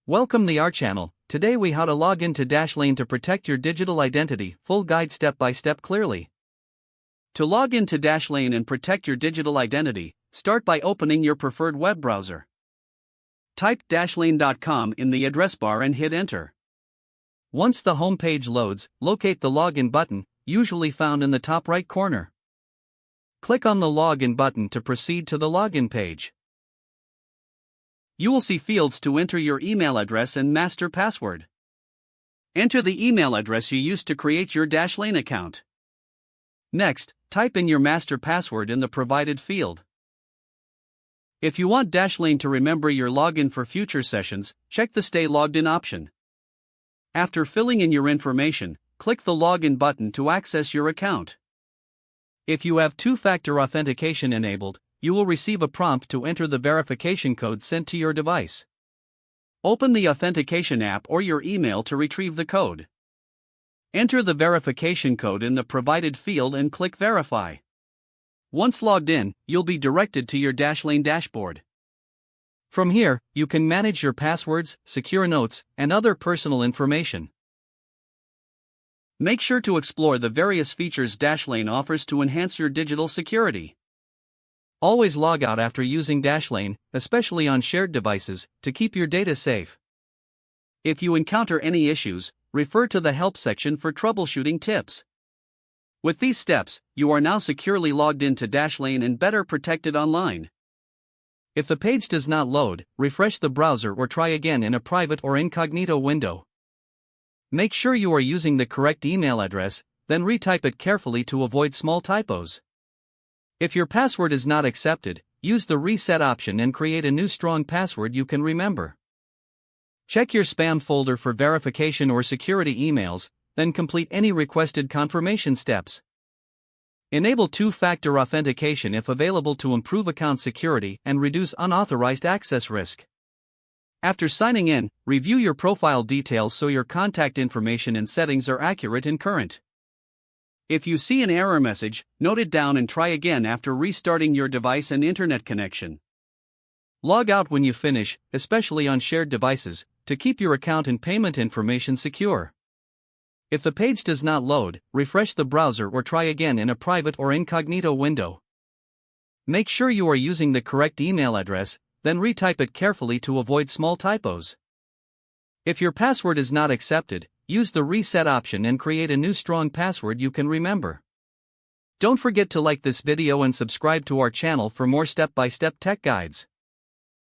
Welcome to our channel. Today we how to log into Dashlane to protect your digital identity, full guide step by step clearly. To log into Dashlane and protect your digital identity, start by opening your preferred web browser. Type dashlane.com in the address bar and hit enter. Once the home page loads, locate the login button, usually found in the top right corner. Click on the login button to proceed to the login page. You will see fields to enter your email address and master password. Enter the email address you used to create your Dashlane account. Next, type in your master password in the provided field. If you want Dashlane to remember your login for future sessions, check the Stay Logged In option. After filling in your information, click the Login button to access your account. If you have two-factor authentication enabled, you will receive a prompt to enter the verification code sent to your device. Open the authentication app or your email to retrieve the code. Enter the verification code in the provided field and click Verify. Once logged in, you'll be directed to your Dashlane dashboard. From here, you can manage your passwords, secure notes, and other personal information. Make sure to explore the various features Dashlane offers to enhance your digital security. Always log out after using Dashlane, especially on shared devices, to keep your data safe. If you encounter any issues, refer to the help section for troubleshooting tips. With these steps, you are now securely logged into Dashlane and better protected online. If the page does not load, refresh the browser or try again in a private or incognito window. Make sure you are using the correct email address, then retype it carefully to avoid small typos. If your password is not accepted, use the reset option and create a new strong password you can remember. Check your spam folder for verification or security emails, then complete any requested confirmation steps. Enable two-factor authentication if available to improve account security and reduce unauthorized access risk. After signing in, review your profile details so your contact information and settings are accurate and current. If you see an error message, note it down and try again after restarting your device and internet connection. Log out when you finish, especially on shared devices, to keep your account and payment information secure. If the page does not load, refresh the browser or try again in a private or incognito window. Make sure you are using the correct email address, then retype it carefully to avoid small typos. If your password is not accepted, use the reset option and create a new strong password you can remember. Don't forget to like this video and subscribe to our channel for more step-by-step tech guides.